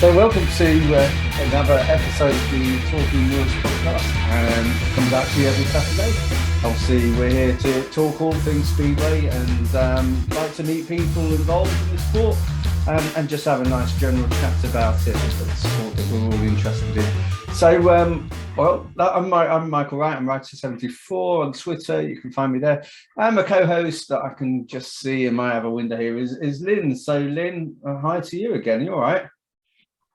So welcome to another episode of the Talking Wheels podcast. Comes out to you every Saturday. Obviously, we're here to talk all things speedway and like to meet people involved in the sport and just have a nice general chat about it. It's the sport that we're all interested in. So, I'm Michael Wright. I'm Writer74 on Twitter. You can find me there. And my co-host that I can just see in my other window here is Lynn. So, Lynn, hi to you again. You all right?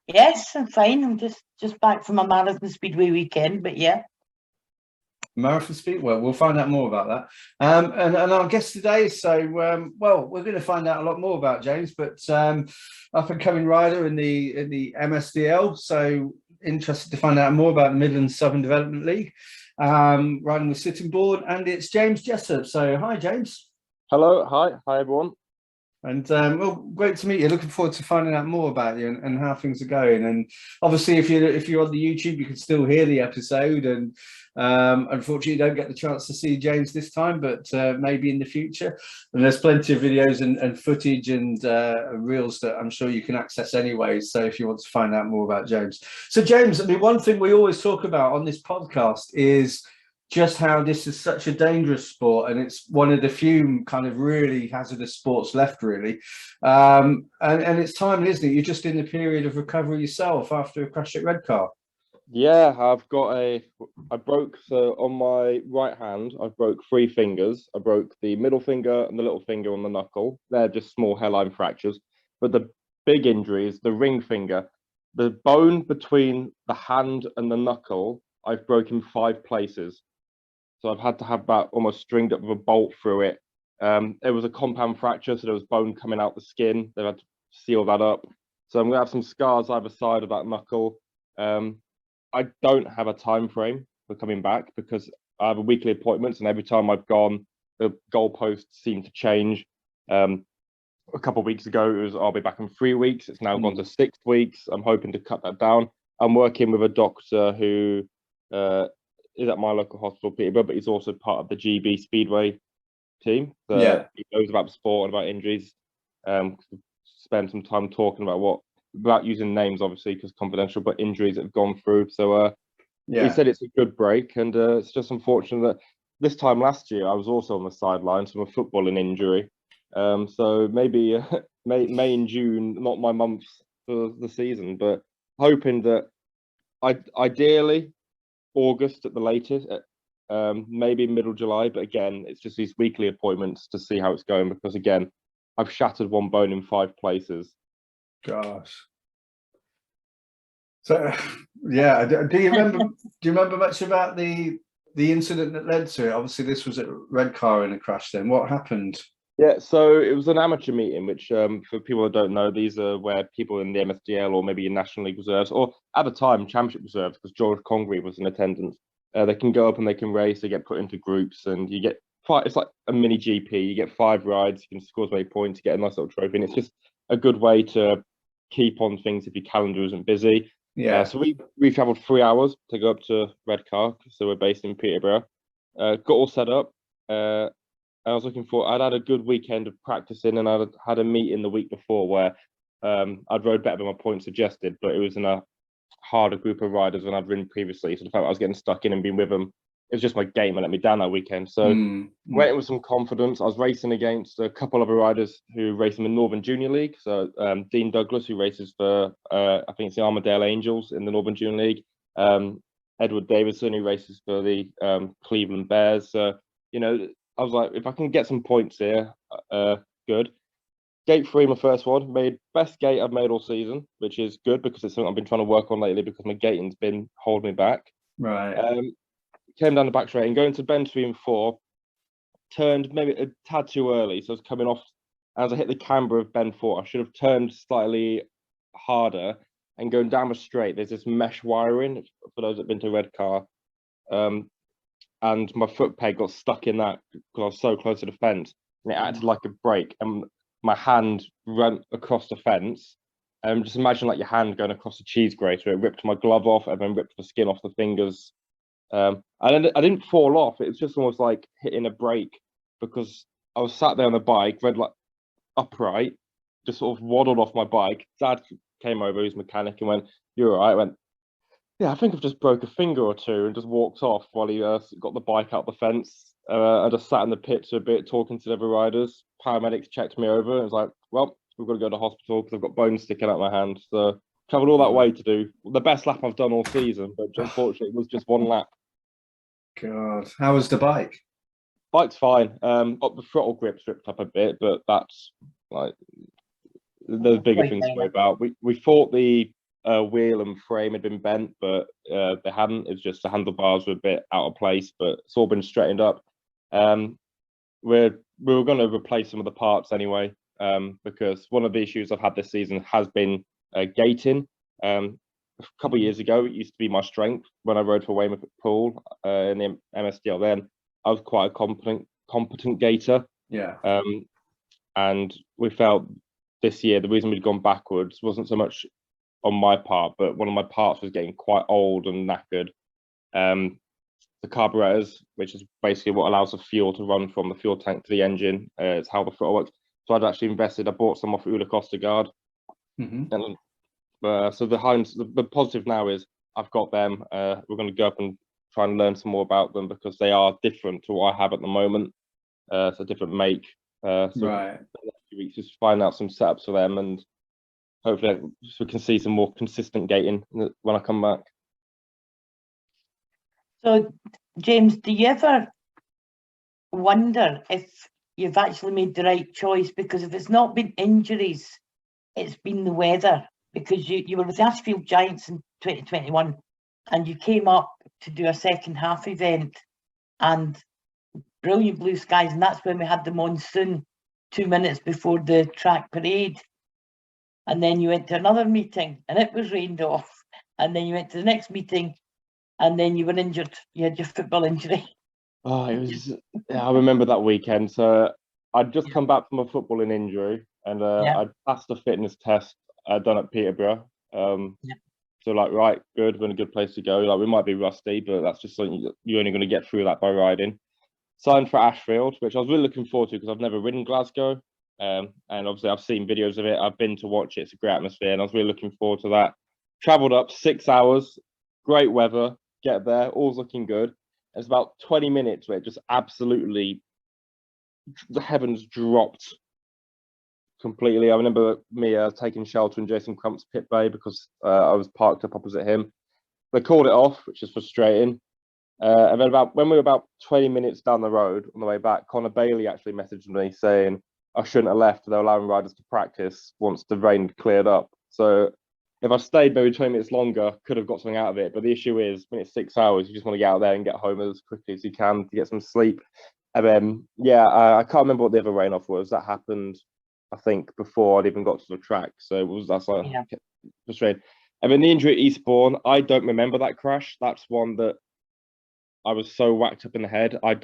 Yes, I'm fine. I'm just back from a marathon speedway weekend, but yeah. Marathon speed. Well, we'll find out more about that. And our guest today. So, we're going to find out a lot more about James, but up and coming rider in the MSDL. So interested to find out more about the Midlands Southern Development League, riding with Sittingbourne, and it's James Jessop. So, hi, James. Hello, hi everyone. And great to meet you. Looking forward to finding out more about you and how things are going. And obviously, if you're on the YouTube, you can still hear the episode. And unfortunately, you don't get the chance to see James this time, but maybe in the future. And there's plenty of videos and footage and reels that I'm sure you can access anyway. So if you want to find out more about James. So James, I mean, one thing we always talk about on this podcast is just how this is such a dangerous sport, and it's one of the few kind of really hazardous sports left, really. And it's time, isn't it? You're just in the period of recovery yourself after a crash at Redcar. Yeah, I broke, so on my right hand, I broke 3 fingers. I broke the middle finger and the little finger on the knuckle. They're just small hairline fractures. But the big injury is the ring finger. The bone between the hand and the knuckle, I've broken 5 places. So I've had to have that almost stringed up with a bolt through it. It was a compound fracture, so there was bone coming out the skin. They had to seal that up. So I'm going to have some scars either side of that knuckle. I don't have a time frame for coming back because I have a weekly appointments, and every time I've gone, the goalposts seem to change. A couple of weeks ago, it was I'll be back in 3 weeks. It's now gone to 6 weeks. I'm hoping to cut that down. I'm working with a doctor who is at my local hospital, Peterborough, but he's also part of the GB Speedway team. So yeah, he knows about the sport and about injuries. Spend some time talking about without using names, obviously, because confidential, but injuries that have gone through. So he said it's a good break, and it's just unfortunate that this time last year I was also on the sidelines from a footballing injury. So maybe May and June, not my months for the season, but hoping that ideally August at the latest, maybe middle July. But again, it's just these weekly appointments to see how it's going, because again, I've shattered one bone in 5 places. Gosh. So yeah, do you remember much about the incident that led to it? Obviously, this was at Redcar in a crash. Then what happened? Yeah, so it was an amateur meeting, which for people that don't know, these are where people in the MSDL or maybe in National League reserves, or at the time Championship reserves, because George Congreve was in attendance. They can go up and they can race. They get put into groups, and you get 5. It's like a mini GP. You get 5 rides. You can score as many points. You get a nice little trophy, and it's just a good way to keep on things if your calendar isn't busy. Yeah. So we travelled 3 hours to go up to Redcar, so we're based in Peterborough. Got all set up. I was I'd had a good weekend of practicing, and I'd had a meeting the week before where I'd rode better than my points suggested, but it was in a harder group of riders than I'd ridden previously. So the fact I was getting stuck in and being with them, it was just my game and let me down that weekend. So went in with some confidence. I was racing against a couple of riders who race in the Northern Junior League. So Dean Douglas, who races for, I think it's the Armadale Angels in the Northern Junior League. Edward Davison, who races for the Cleveland Bears. I was like, if I can get some points here, good. Gate 3, my first one, made best gate I've made all season, which is good because it's something I've been trying to work on lately because my gating's been holding me back. Right. Came down the back straight and going to bend 3 and 4, turned maybe a tad too early. So I was coming off, as I hit the camber of bend 4, I should have turned slightly harder and going down the straight. There's this mesh wiring, for those that have been to Redcar. And my foot peg got stuck in that because I was so close to the fence, and it acted like a brake, and my hand ran across the fence. Just imagine like your hand going across a cheese grater. It ripped my glove off and then ripped the skin off the fingers. And I didn't fall off. It was just almost like hitting a brake, because I was sat there on the bike, read like upright, just sort of waddled off my bike. Dad came over, who's a mechanic, and went, "You're all right?" I went, "Yeah, I think I've just broke a finger or two," and just walked off while he got the bike out the fence. I just sat in the pits a bit, talking to the other riders. Paramedics checked me over, and it was like, "Well, we've got to go to hospital because I've got bones sticking out my hand." So travelled all that way to do the best lap I've done all season, but unfortunately, it was just one lap. God, how was the bike? Bike's fine. Up the throttle grip stripped up a bit, but that's like there's bigger Quite things to minor. worry about. We thought the wheel and frame had been bent, but they hadn't. It's just the handlebars were a bit out of place, but it's all been straightened up. We were going to replace some of the parts anyway, because one of the issues I've had this season has been gating. A couple of years ago, it used to be my strength when I rode for Weymouth Pool in the MSDL. Then I was quite a competent gaiter. Yeah. And we felt this year the reason we'd gone backwards wasn't so much on my part, but one of my parts was getting quite old and knackered. The carburetors, which is basically what allows the fuel to run from the fuel tank to the engine, it's how the throttle works. So I'd actually invested. I bought some off Ula Costa Guard, and so the positive now is I've got them. We're going to go up and try and learn some more about them because they are different to what I have at the moment. It's a different make. So Right. the next few weeks just find out some setups for them, and hopefully we can see some more consistent gating when I come back. So, James, do you ever wonder if you've actually made the right choice? Because if it's not been injuries, it's been the weather. Because you were with the Ashfield Giants in 2021 and you came up to do a second half event and brilliant blue skies, and that's when we had the monsoon 2 minutes before the track parade. And then you went to another meeting and it was rained off. And then you went to the next meeting and then you were injured. You had your football injury. Oh, it was. Yeah, I remember that weekend. So I'd just come back from a footballing injury, and I'd passed a fitness test done at Peterborough. So like, right, good, we're in a good place to go. Like, we might be rusty, but that's just something you're only going to get through that by riding. Signed for Ashfield, which I was really looking forward to because I've never ridden Glasgow, and obviously I've seen videos of it. I've been to watch it. It's a great atmosphere, and I was really looking forward to that. Travelled up 6 hours, great weather. Get there, all's looking good. It's about 20 minutes where it just absolutely, the heavens dropped completely. I remember me taking shelter in Jason Crump's pit bay because I was parked up opposite him. They called it off, which is frustrating. And then when we were about 20 minutes down the road on the way back, Connor Bailey actually messaged me saying I shouldn't have left. They're allowing riders to practice once the rain cleared up. So if I stayed maybe 20 minutes longer, could have got something out of it. But the issue is, when it's 6 hours, you just want to get out there and get home as quickly as you can to get some sleep. And then, I can't remember what the other rain off was. That happened, I think, before I'd even got to the track. So that's like frustrating. And then the injury at Eastbourne, I don't remember that crash. That's one that I was so whacked up in the head. I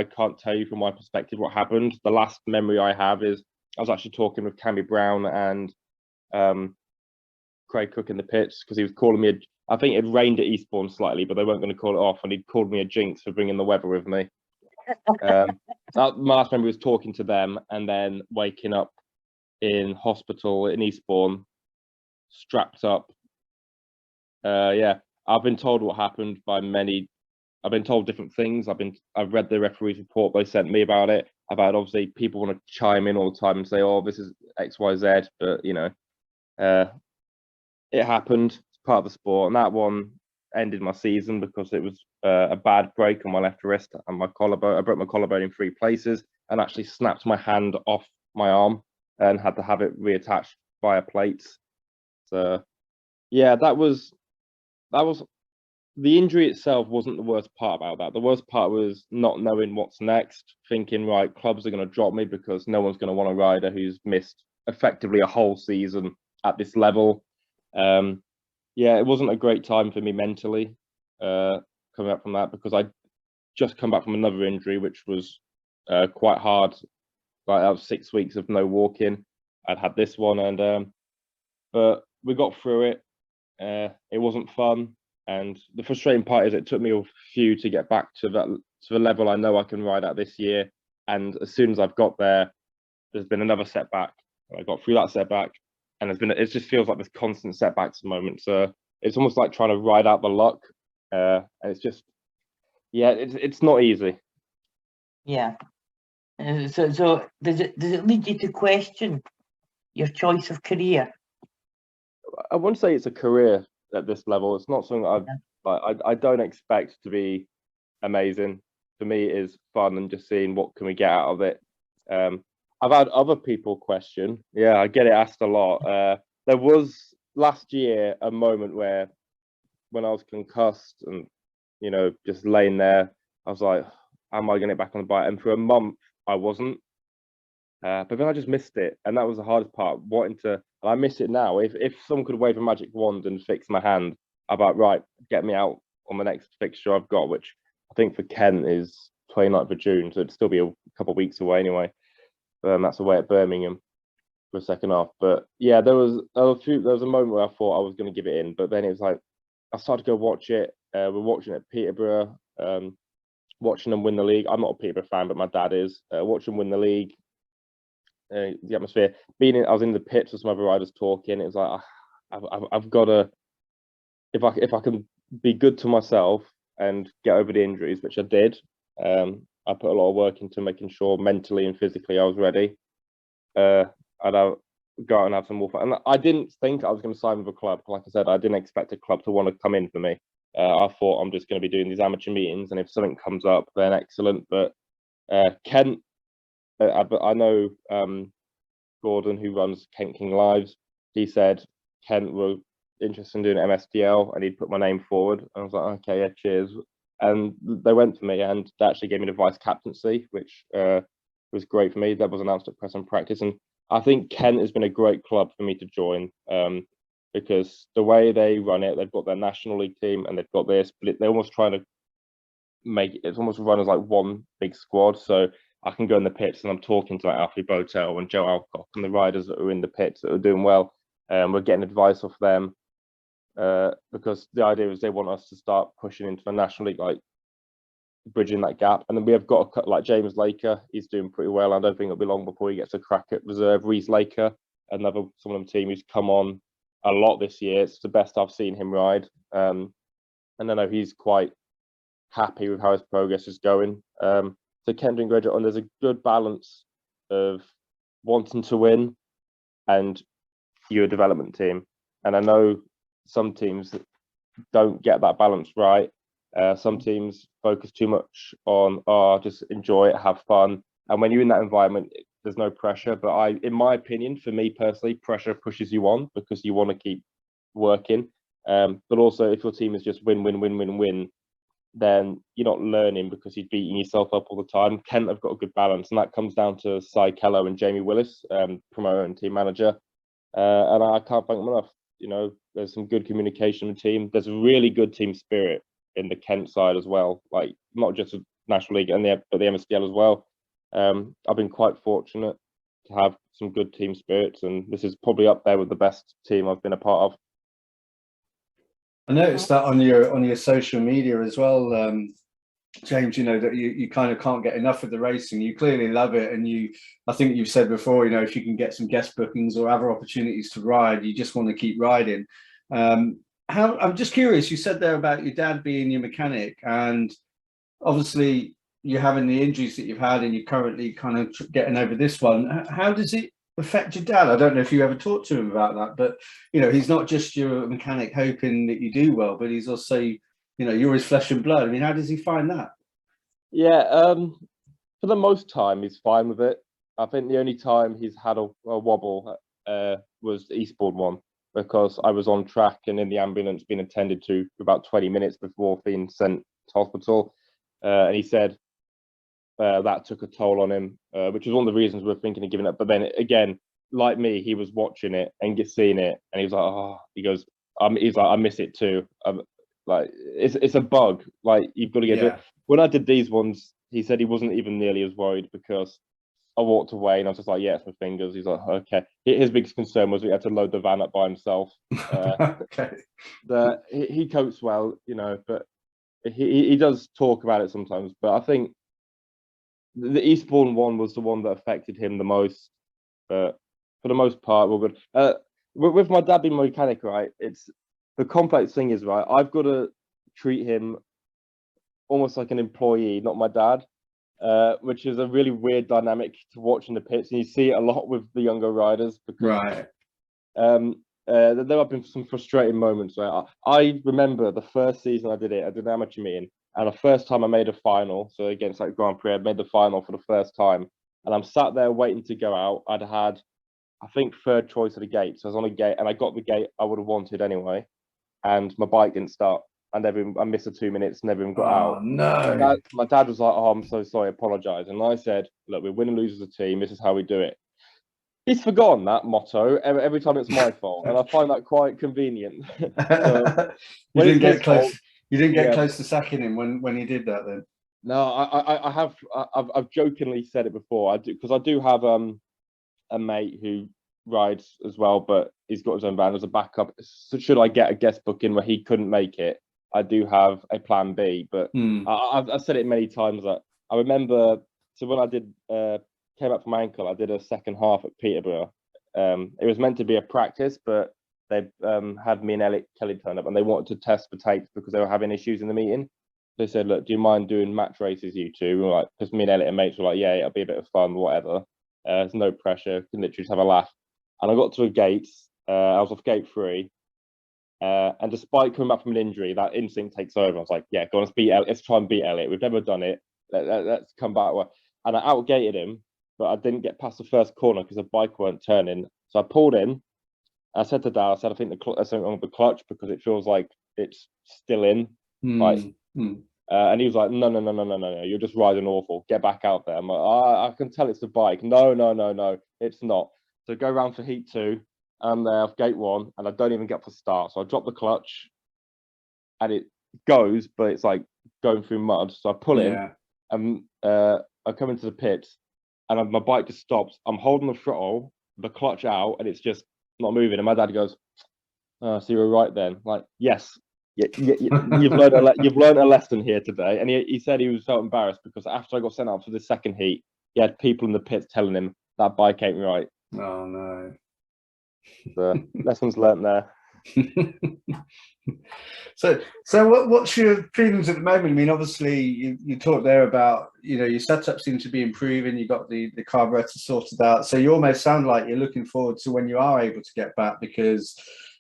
can't tell you from my perspective what happened. The last memory I have is I was actually talking with Cammy Brown and Craig Cook in the pits because he was calling me I think it rained at Eastbourne slightly, but they weren't going to call it off, and he'd called me a jinx for bringing the weather with me. My last memory was talking to them and then waking up in hospital in Eastbourne, strapped up. I've been told what happened by many. I've been told different things. I've read the referee's report they sent me about it. I've had, obviously, people want to chime in all the time and say, "Oh, this is XYZ," but it happened. It's part of the sport, and that one ended my season because it was a bad break on my left wrist and my collarbone. I broke my collarbone in 3 places and actually snapped my hand off my arm and had to have it reattached via plates. So that was the injury itself wasn't the worst part about that. The worst part was not knowing what's next, thinking, right, clubs are going to drop me because no one's going to want a rider who's missed effectively a whole season at this level. It wasn't a great time for me mentally coming up from that because I just come back from another injury, which was quite hard. Like, that was 6 weeks of no walking. I'd had this one, and but we got through it. It wasn't fun, and the frustrating part is it took me a few to get back to the level I know I can ride at this year. And as soon as I've got there, there's been another setback. I got through that setback, and it just feels like there's constant setbacks at the moment. So it's almost like trying to ride out the luck, and it's just, yeah, it's not easy. Yeah. So does it lead you to question your choice of career? I wouldn't say it's a career at this level. It's not something I don't expect to be amazing. For me, it is fun and just seeing what can we get out of it. I've had other people question. Yeah, I get it asked a lot. There was last year a moment where, when I was concussed and, you know, just laying there, I was like, am I going to get back on the bike? And for a month, I wasn't. But then I just missed it, and that was the hardest part. Wanting to, and I miss it now. If someone could wave a magic wand and fix my hand, I'm about right, get me out on the next fixture I've got, which I think for Kent is 29th of June, so it'd still be a couple of weeks away anyway. That's away at Birmingham for a second half. But yeah, there was a moment where I thought I was going to give it in, but then it was like I started to go watch it. We're watching it at Peterborough, watching them win the league. I'm not a Peterborough fan, but my dad is. Watching them win the league. The atmosphere, I was in the pits with some other riders talking. It was like I've got to, if I can be good to myself and get over the injuries, which I did. I put a lot of work into making sure mentally and physically I was ready. I'd go out and have some more fun. And I didn't think I was going to sign with a club. Like I said, I didn't expect a club to want to come in for me. I thought I'm just going to be doing these amateur meetings, and if something comes up, then excellent. But Kent. I know Gordon, who runs Kent King Lives, he said Kent were interested in doing MSDL and he'd put my name forward. I was like, okay, yeah, cheers. And they went for me, and they actually gave me the vice captaincy, which was great for me. That was announced at press and practice. And I think Kent has been a great club for me to join, because the way they run it, they've got their National League team and they've got this, but they're almost trying to make it's almost run as like one big squad. So I can go in the pits and I'm talking to like Alfie Botel and Joe Alcock and the riders that are in the pits that are doing well. We're getting advice off them, because the idea is they want us to start pushing into the National League, like bridging that gap. And then we have got like James Laker, he's doing pretty well. I don't think it'll be long before he gets a crack at reserve. Reese Laker, another someone on the team who's come on a lot this year. It's the best I've seen him ride. And I know he's quite happy with how his progress is going. So Kent doing great, and there's a good balance of wanting to win and your development team. And I know some teams don't get that balance right. Some teams focus too much on, just enjoy it, have fun. And when you're in that environment, there's no pressure. But in my opinion, for me personally, pressure pushes you on because you want to keep working. But also, if your team is just win, win, win, win, win, then you're not learning because you're beating yourself up all the time. Kent have got a good balance, and that comes down to Cy Kello and Jamie Willis, promoter and team manager. And I can't thank them enough. You know, there's some good communication in the team. There's a really good team spirit in the Kent side as well, like not just the National League but the MSDL as well. I've been quite fortunate to have some good team spirits, and this is probably up there with the best team I've been a part of. I noticed that on your social media as well, James, you know, that you kind of can't get enough of the racing. You clearly love it, and I think you've said before, you know, if you can get some guest bookings or other opportunities to ride, you just want to keep riding. I'm just curious, you said there about your dad being your mechanic, and obviously you're having the injuries that you've had and you're currently kind of getting over this one. How does it affect your dad? I don't know if you ever talked to him about that, but you know, he's not just your mechanic hoping that you do well, but he's also, you know, you're his flesh and blood. I mean, how does he find that? Yeah, for the most time he's fine with it. I think the only time he's had a wobble was the Eastbourne one, because I was on track and in the ambulance being attended to for about 20 minutes before being sent to hospital, and he said that took a toll on him, which was one of the reasons we're thinking of giving up. But then again, like me, he was watching it and seeing it, and he was like, he's like, I miss it too. Like it's a bug. Like you've got to get it. When I did these ones, he said he wasn't even nearly as worried because I walked away and I was just like, yeah, it's my fingers. He's like, okay. His biggest concern was he had to load the van up by himself. Okay. He copes well, you know, but he does talk about it sometimes. But I think the Eastbourne one was the one that affected him the most. But for the most part, we're good. With my dad being my mechanic, right? It's the complex thing is, right, I've got to treat him almost like an employee, not my dad, which is a really weird dynamic to watch in the pits, and you see it a lot with the younger riders because there have been some frustrating moments. Right, I remember the first season I did an amateur meeting, and the first time I made a final, so against like Grand Prix, I made the final for the first time, and I'm sat there waiting to go out. I'd had, I think, third choice of the gate, so I was on a gate, and I got the gate I would have wanted anyway, and my bike didn't start. I missed the 2 minutes, never even got out. No. My dad was like, "Oh, I'm so sorry, apologise." And I said, "Look, we win and lose as a team. This is how we do it." He's forgotten that motto every time it's my fault, and I find that quite convenient. So, you didn't get close. Fault, you didn't get close to sacking him when he did that. Then no, I've jokingly said it before. I do, because I do have a mate who rides as well, but he's got his own van as a backup. So should I get a guest booking where he couldn't make it, I do have a plan B. But I've said it many times that I remember. So when I did came up from my ankle, I did a second half at Peterborough. It was meant to be a practice, but they had me and Kelly turn up, and they wanted to test for tapes because they were having issues in the meeting. They said, "Look, do you mind doing match races, you two?" We were like, because me and Elliot and mates were like, "Yeah, it'll be a bit of fun, whatever. There's no pressure, can literally just have a laugh." And I got to a gate. I was off gate 3. And despite coming back from an injury, that instinct takes over. I was like, "Yeah, go on, let's try and beat Elliot. We've never done it. Let's come back." And I outgated him, but I didn't get past the first corner because the bike weren't turning. So I pulled in. I said to Dad, I think there's something wrong with the clutch because it feels like it's still in. And he was like, no, you're just riding awful. Get back out there. I'm like, I can tell it's the bike. No, it's not. So go around for heat 2, and off gate 1, and I don't even get to start. So I drop the clutch, and it goes, but it's like going through mud. So I pull in, and I come into the pits, and my bike just stops. I'm holding the throttle, the clutch out, and it's just not moving. And my dad goes, "Oh, so you were right then." Like, yes. You've learned a lesson here today. And he said he felt embarrassed because after I got sent out for the second heat, he had people in the pits telling him that bike ain't right. Oh no. The lessons learnt there. So what's your feelings at the moment? I mean, obviously you talked there about, your setup seems to be improving. You got the carburetor sorted out, so you almost sound like you're looking forward to when you are able to get back, because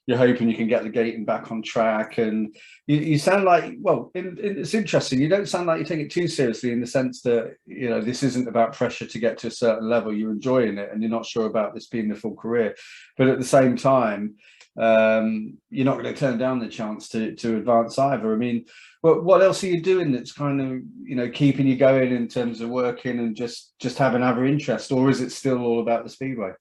you're hoping you can get the gating back on track. And you sound like, well, it's interesting. You don't sound like you take it too seriously, in the sense that, this isn't about pressure to get to a certain level. You're enjoying it, and you're not sure about this being the full career. But at the same time, you're not going to turn down the chance to advance either. I mean, what else are you doing that's kind of, keeping you going in terms of working and just having other interest, or is it still all about the speedway?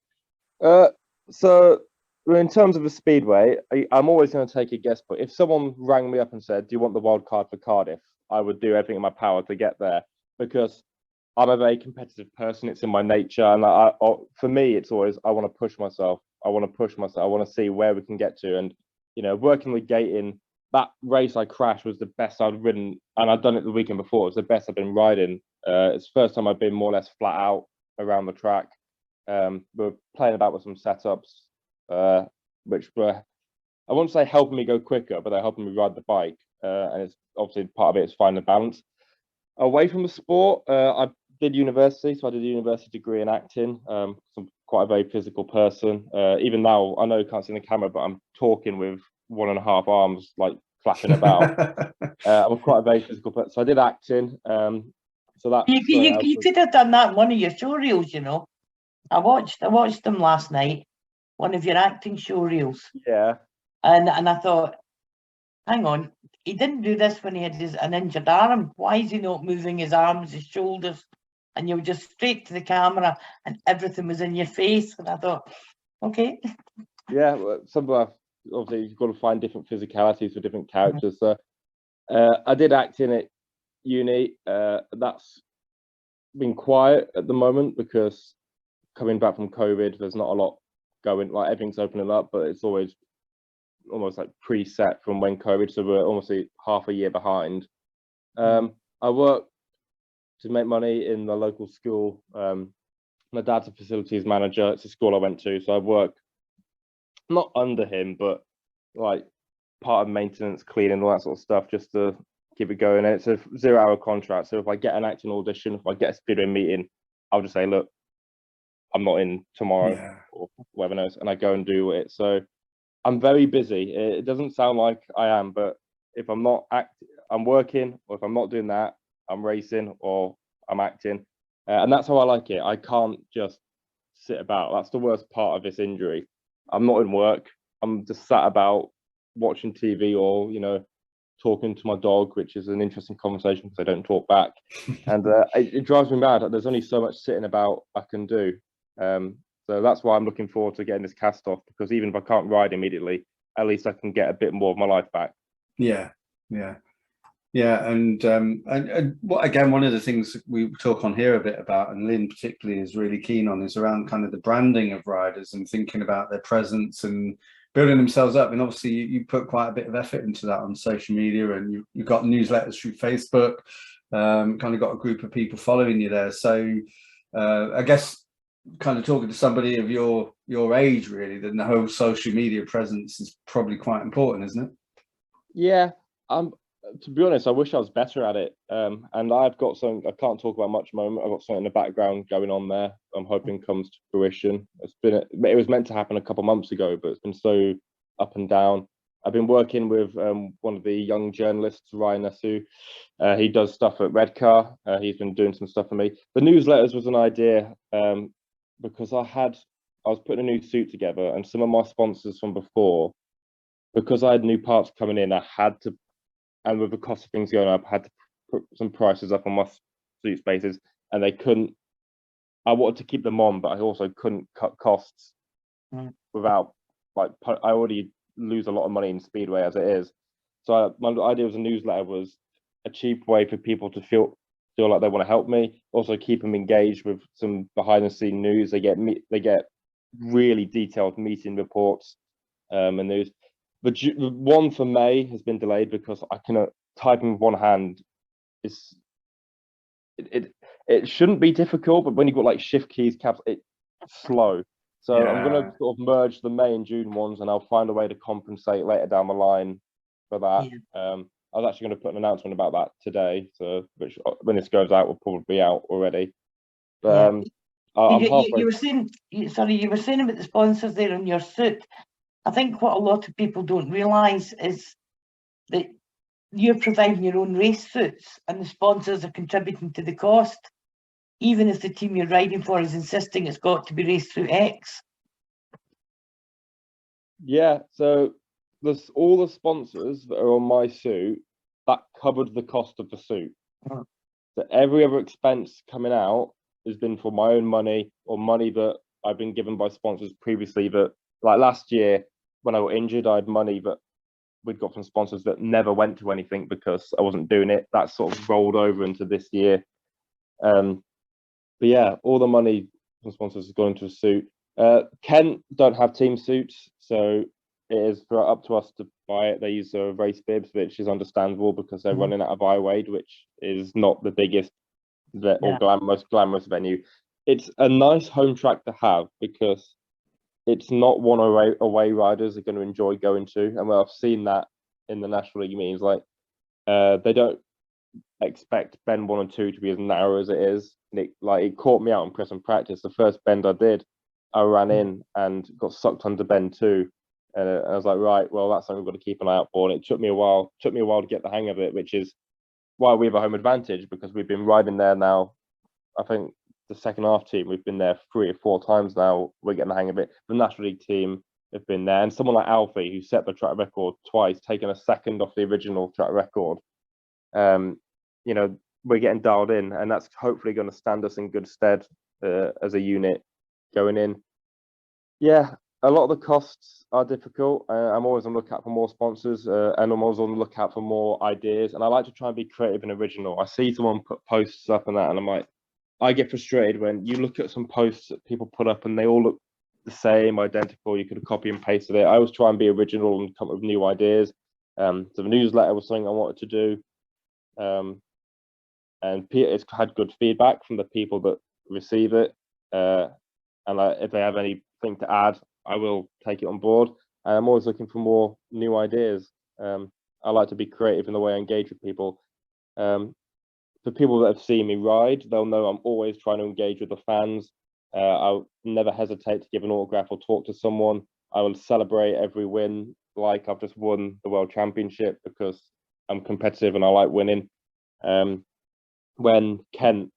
So in terms of the speedway, I'm always going to take a guess, but if someone rang me up and said, "Do you want the wild card for Cardiff?" I would do everything in my power to get there, because I'm a very competitive person. It's in my nature, and for me, it's always, I want to push myself. I want to see where we can get to. And working with gating, that race I crashed was the best I'd ridden, and I'd done it the weekend before. It was the best I've been riding. It's the first time I've been more or less flat out around the track. We're playing about with some setups, which were, I won't say helping me go quicker, but they're helping me ride the bike. And it's obviously part of it is finding a balance. Away from the sport, I did university, so I did a university degree in acting. I'm quite a very physical person. Even now, I know you can't see in the camera, but I'm talking with 1.5 arms, like flapping about. I'm quite a very physical person, so I did acting. So that you could have done that in one of your show reels. I watched them last night. One of your acting show reels. Yeah. And I thought, hang on, he didn't do this when he had an injured arm. Why is he not moving his arms, his shoulders? And you were just straight to the camera, and everything was in your face. And I thought, okay. Yeah, obviously you've got to find different physicalities for different characters. So I did acting at uni. That's been quiet at the moment because coming back from COVID, there's not a lot going, like everything's opening up, but it's always almost like preset from when COVID, so we're almost half a year behind. I work to make money in the local school My dad's a facilities manager. It's a school I went to, so I work not under him, but like part of maintenance, cleaning, all that sort of stuff, just to keep it going. And it's a 0-hour contract. So if I get an acting audition, if I get a speedway meeting, I'll just say, look, I'm not in tomorrow or whatever knows, and I go and do it. So I'm very busy. It doesn't sound like I am, but if I'm not I'm working, or if I'm not doing that, I'm racing or I'm acting. And that's how I like it. I can't just sit about. That's the worst part of this injury. I'm not in work. I'm just sat about watching TV or, talking to my dog, which is an interesting conversation because I don't talk back. And it drives me mad. There's only so much sitting about I can do. So that's why I'm looking forward to getting this cast off, because even if I can't ride immediately, at least I can get a bit more of my life back. Yeah. And what, again, one of the things we talk on here a bit about, and Lynn particularly is really keen on, is around kind of the branding of riders and thinking about their presence and building themselves up. And obviously you put quite a bit of effort into that on social media, and you've got newsletters through Facebook, kind of got a group of people following you there. So I guess kind of talking to somebody of your age, really, then the whole social media presence is probably quite important, isn't it? Yeah, to be honest, I wish I was better at it. And I've got something I can't talk about much at the moment. I've got something in the background going on there. I'm hoping it comes to fruition. It was meant to happen a couple of months ago, but it's been so up and down. I've been working with one of the young journalists, Ryan Nessu. He does stuff at Redcar. He's been doing some stuff for me. The newsletters was an idea because I was putting a new suit together, and some of my sponsors from before, because I had new parts coming in, I had to. And with the cost of things going up, I had to put some prices up on my suit spaces, and they couldn't. I wanted to keep them on, but I also couldn't cut costs without, I already lose a lot of money in Speedway as it is. So my idea was a newsletter was a cheap way for people to feel like they want to help me. Also keep them engaged with some behind the scene news. They get really detailed meeting reports and news. The one for May has been delayed because I cannot typing with one hand. It shouldn't be difficult, but when you've got like shift keys, caps, it's slow. So I'm going to sort of merge the May and June ones, and I'll find a way to compensate later down the line for that. Yeah. I was actually going to put an announcement about that today, so which when this goes out will probably be out already. But you were saying about the sponsors there on your suit. I think what a lot of people don't realise is that you're providing your own race suits and the sponsors are contributing to the cost, even if the team you're riding for is insisting it's got to be race suit X. Yeah, so there's all the sponsors that are on my suit, that covered the cost of the suit. So every other expense coming out has been for my own money or money that I've been given by sponsors previously. That, like last year when I got injured, I had money that we'd got from sponsors that never went to anything because I wasn't doing it. That sort of rolled over into this year. But yeah, all the money from sponsors has gone into a suit. Kent don't have team suits, so it is up to us to buy it. They use race bibs, which is understandable because they're running out of Iwade, which is not the biggest or most glamorous venue. It's a nice home track to have because it's not one away riders are going to enjoy going to. And I've seen that in the National League meetings, like they don't expect bend 1 and 2 to be as narrow as it is. And it caught me out in press and practice. The first bend I did, I ran in and got sucked under bend 2. And I was like, right, well, that's something we've got to keep an eye out for. And it took me a while to get the hang of it, which is why we have a home advantage, because we've been riding there now. I think the second half team, we've been there 3 or 4 times now. We're getting the hang of it. The National League team have been there, and someone like Alfie, who set the track record twice, taking a second off the original track record. We're getting dialed in, and that's hopefully going to stand us in good stead as a unit going in. Yeah, a lot of the costs are difficult. I'm always on the lookout for more sponsors, and I'm always on the lookout for more ideas. And I like to try and be creative and original. I see someone put posts up and that, and I'm like, I get frustrated when you look at some posts that people put up and they all look the same, identical. You could have copy and pasted it. I always try and be original and come up with new ideas. So the newsletter was something I wanted to do. And it's had good feedback from the people that receive it. and if they have anything to add, I will take it on board. And I'm always looking for more new ideas. I like to be creative in the way I engage with people. For people that have seen me ride, they'll know I'm always trying to engage with the fans. I'll never hesitate to give an autograph or talk to someone. I will celebrate every win like I've just won the World Championship, because I'm competitive and I like winning. When Kent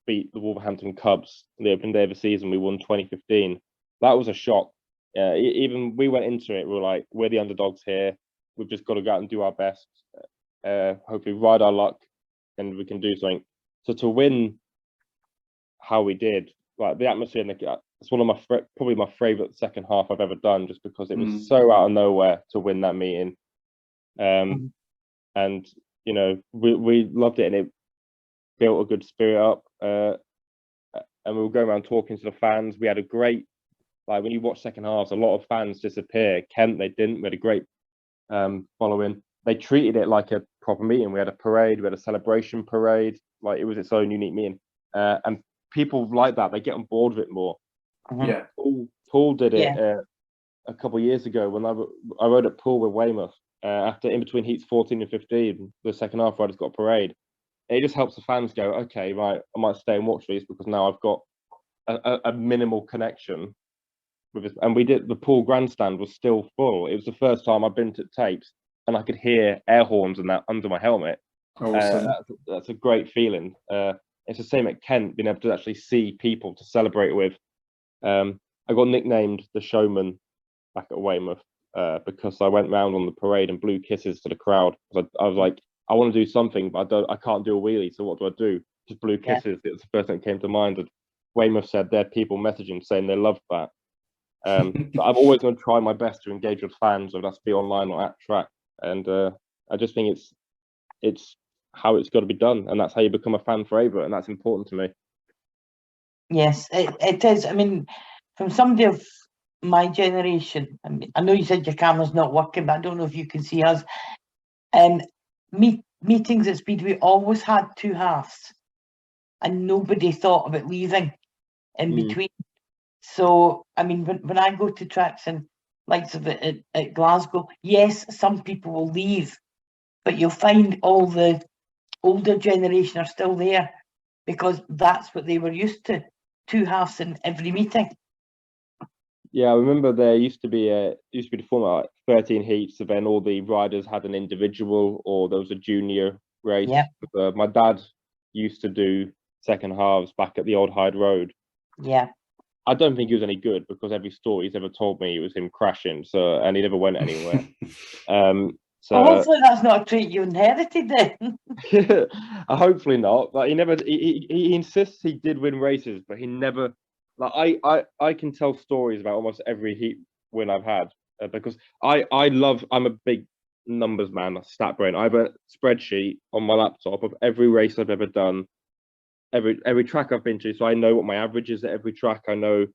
beat the Wolverhampton Cubs on the opening day of the season, we won 2015. That was a shock. Even we went into it, we were like, we're the underdogs here. We've just got to go out and do our best. Hopefully ride our luck and we can do something. So to win how we did, like the atmosphere, it's one of my probably my favorite second half I've ever done, just because it was so out of nowhere to win that meeting. And you know, we loved it, and it built a good spirit up. And we were going around talking to the fans. We had a great, like when you watch second halves, a lot of fans disappear. Kent, they didn't. We had a great following. They treated it like a proper meeting. We had a parade, we had a celebration parade, like it was its own unique meeting. And people like that, they get on board with it more. Yeah. Paul did it a couple of years ago when I rode at Poole with Weymouth after in between heats 14 and 15. The second half riders got a parade. And it just helps the fans go, okay, right, I might stay and watch these because now I've got a minimal connection with it. And we did, the Poole grandstand was still full. It was the first time I've been to tapes and I could hear air horns and that under my helmet. Awesome. That's a great feeling. It's the same at Kent, being able to actually see people to celebrate with. I got nicknamed the showman back at Weymouth because I went round on the parade and blew kisses to the crowd. I was like, I want to do something, but I can't do a wheelie. So what do I do? Just blew kisses. It was the first thing that came to mind. And Weymouth said there are people messaging saying they loved that. But I'm always going to try my best to engage with fans, whether that's be online or at track. And I just think it's how it's got to be done, and that's how you become a fan forever, and that's important to me. Yes, it is. I mean, from somebody of my generation, I mean, I know you said your camera's not working, but I don't know if you can see us. Meetings at Speedway always had two halves, and nobody thought about leaving in between. So, I mean, when I go to tracks and likes of it at Glasgow, yes, some people will leave, but you'll find all the older generation are still there because that's what they were used to, two halves in every meeting. Yeah, I remember there used to be the format, like 13 heats, so then all the riders had an individual, or there was a junior race. Yeah. My dad used to do second halves back at the old Hyde Road. Yeah. I don't think he was any good, because every story he's ever told me it was him crashing, and he never went anywhere. So well, hopefully that's not a trait you inherited then. Hopefully not. Like he insists he did win races, but he never. Like I can tell stories about almost every heat win I've had because I'm a big numbers man, a stat brain. I have a spreadsheet on my laptop of every race I've ever done, every track I've been to, so I know what my average is at every track. I know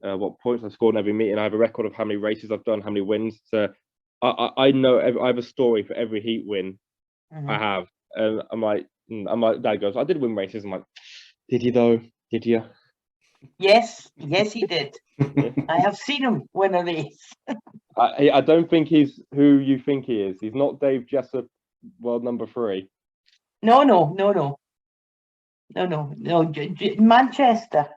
what points I've scored in every meeting. I have a record of how many races I've done, how many wins. So I know I have a story for every heat win I have. And I'm like, Dad goes, I did win races. I'm like, did you though? Did you? Yes, he did. I have seen him win a race. I don't think he's who you think he is. He's not Dave Jessop, world number 3. No. Manchester.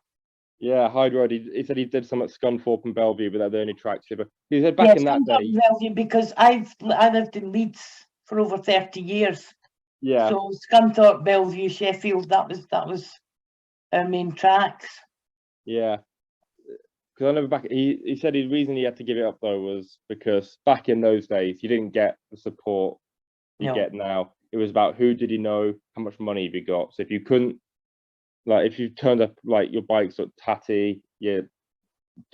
Yeah, Hyde Road. He said he did some at Scunthorpe and Bellevue, but they're the only tracks. But he said back in that day. Bellevue, because I lived in Leeds for over 30 years. Yeah. So Scunthorpe, Bellevue, Sheffield, that was our main tracks. Yeah. Because I remember back, he said the reason he had to give it up though was because back in those days you didn't get the support you get now. It was about who did you know, how much money have you got. So if you couldn't, like if you turned up like your bike's look tatty, your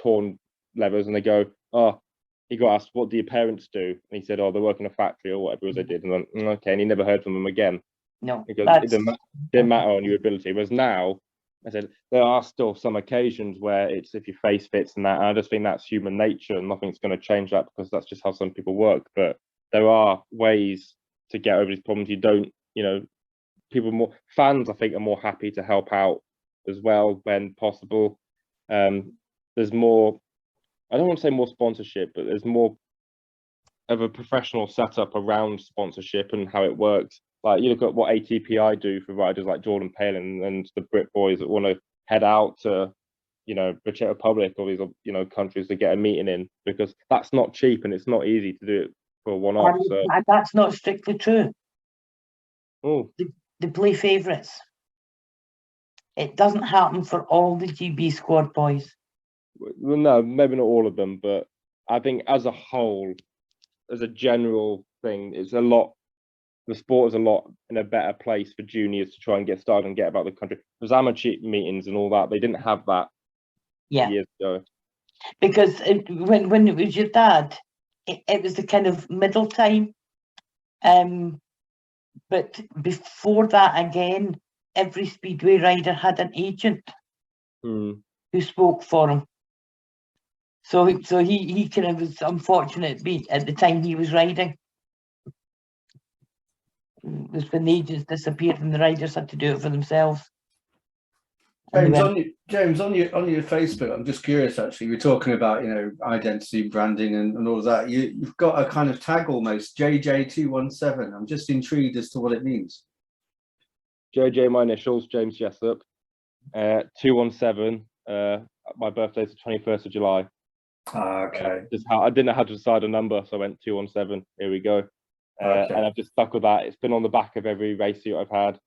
torn levers, and they go, oh, he got asked, what do your parents do? And he said, oh, they work in a factory or whatever it was they did. And then, okay, and he never heard from them again. No, because it didn't matter on your ability. Whereas now, I said there are still some occasions where it's if your face fits and that. And I just think that's human nature, and nothing's going to change that because that's just how some people work. But there are ways to get over these problems. You don't, people more fans, I think, are more happy to help out as well when possible. There's more, I don't want to say more sponsorship, but there's more of a professional setup around sponsorship and how it works. Like you look at what ATPI do for riders like Jordan Palin and the Brit boys that want to head out to, you know, the Czech Republic or these, you know, countries to get a meeting in, because that's not cheap and it's not easy to do it for a one-off. So that's not strictly true. oh, They play favourites. It doesn't happen for all the GB squad boys. well, no, maybe not all of them, but I think as a whole, as a general thing, it's a lot. The sport is a lot in a better place for juniors to try and get started and get about the country. There's amateur meetings and all that. They didn't have that years ago. Because when it was your dad, it was the kind of middle time. But before that, again, every speedway rider had an agent who spoke for him. So he kind of was unfortunate at the time he was riding. It was when the agents disappeared and the riders had to do it for themselves. James, on your Facebook, I'm just curious. Actually, we're talking about, you know, identity, branding, and all of that. You've got a kind of tag almost, JJ217. I'm just intrigued as to what it means. JJ, my initials, James Jessop. 217. My birthday's the 21st of July. Okay. I didn't know how to decide a number, so I went 217. Here we go. Okay. And I've just stuck with that. It's been on the back of every race suit I've had.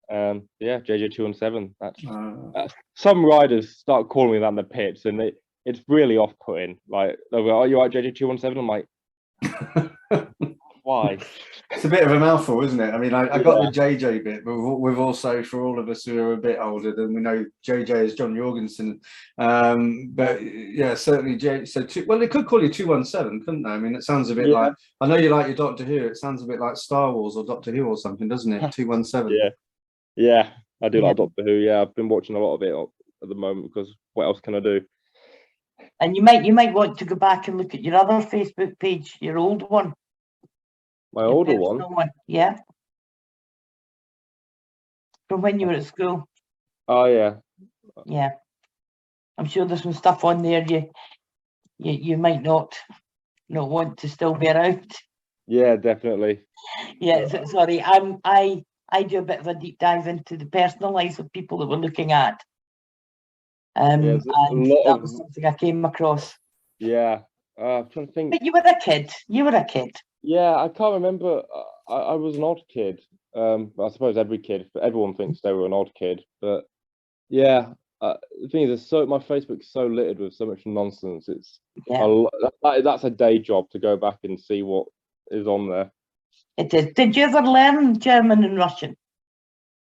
Yeah, JJ217. That's some riders start calling me that in the pits, and it's really off-putting. Like, they'll go, "Oh, you like JJ217?" I'm like, why? It's a bit of a mouthful, isn't it? I mean, I got the JJ bit, but we've also, for all of us who are a bit older than we know, JJ is John Jorgensen. But yeah, certainly well, they could call you 217, couldn't they? I mean, it sounds a bit like, I know you like your Doctor Who. It sounds a bit like Star Wars or Doctor Who or something, doesn't it? 217. Yeah, I do like Doctor Who. Yeah, I've been watching a lot of it at the moment because what else can I do? And you might want to go back and look at your other Facebook page, your old one. My older one? Yeah. From when you were at school. Oh yeah. Yeah. I'm sure there's some stuff on there you might not want to still be around. Yeah, definitely. Yeah, sorry. I do a bit of a deep dive into the personal lives of people that we're looking at. And that was something I came across. Yeah. I'm trying to think. But you were a kid. Yeah, I can't remember. I was an odd kid. I suppose everyone thinks they were an odd kid. But yeah, the thing is, my Facebook's so littered with so much nonsense. It's that's a day job to go back and see what is on there. It is. Did you ever learn German and Russian?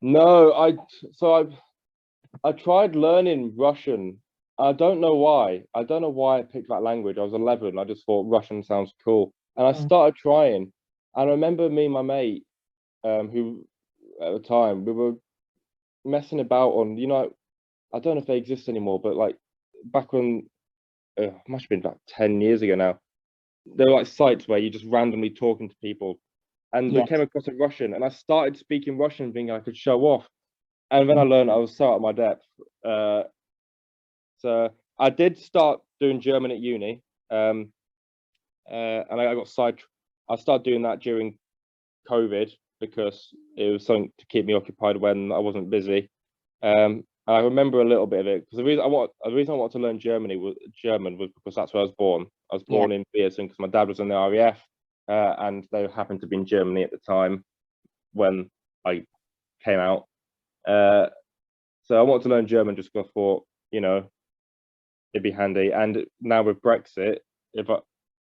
No, I tried learning Russian. I don't know why. I don't know why I picked that language. I was 11. I just thought Russian sounds cool. And I started trying. And I remember me and my mate, who at the time, we were messing about on, you know, I don't know if they exist anymore, but like back when, it must have been about 10 years ago now, there were like sites where you're just randomly talking to people. And they came across a Russian. And I started speaking Russian, thinking I could show off. And then I learned I was so out of my depth. So I did start doing German at uni, and I got I started doing that during COVID because it was something to keep me occupied when I wasn't busy. I remember a little bit of it because the reason I wanted to learn German was because that's where I was born. I was born in Beersen because my dad was in the RAF, and they happened to be in Germany at the time when I came out. So I wanted to learn German just because I thought, you know, it'd be handy. And now with Brexit, if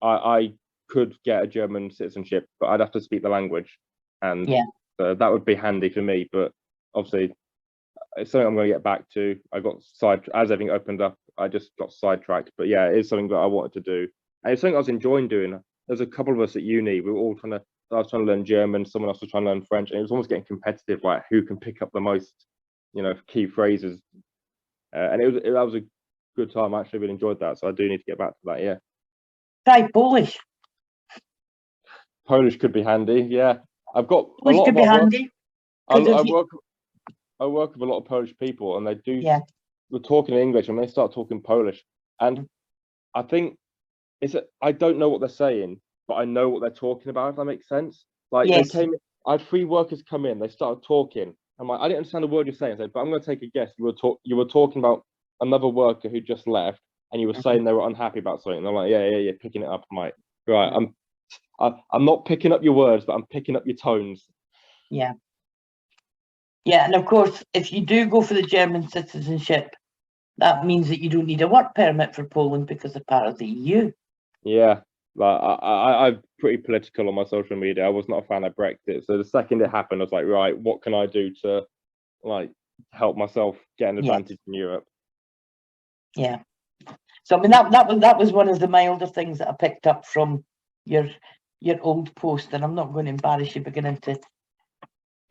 I could get a German citizenship, but I'd have to speak the language, and so that would be handy for me. But obviously, it's something I'm going to get back to. I got as everything opened up, I just got sidetracked. But yeah, it is something that I wanted to do, and it's something I was enjoying doing. There's a couple of us at uni. We were all I was trying to learn German. Someone else was trying to learn French, and it was almost getting competitive, like who can pick up the most, you know, key phrases. And that was a good time. I actually really enjoyed that, so I do need to get back to that. Yeah. Try Polish. Polish could be handy. Yeah, I've got Polish could be handy. I work I work with a lot of Polish people, and they do. Yeah. We're talking in English, and they start talking Polish, and I think I don't know what they're saying, but I know what they're talking about. If that makes sense. Like Yes. they came, I had 3 workers come in. They started talking. I'm like, I didn't understand the word you're saying. I said, but I'm going to take a guess. You were talking about another worker who just left, and you were saying they were unhappy about something. And they're like, yeah, picking it up. I'm like, right, I'm not picking up your words, but I'm picking up your tones. Yeah. Yeah, and of course, if you do go for the German citizenship, that means that you don't need a work permit for Poland because they're part of the EU. Yeah, like I'm pretty political on my social media. I was not a fan of Brexit, so the second it happened, I was like, right, what can I do to like help myself get an advantage in Europe? Yeah. So I mean that was one of the milder things that I picked up from your old post, and I'm not going to embarrass you by getting into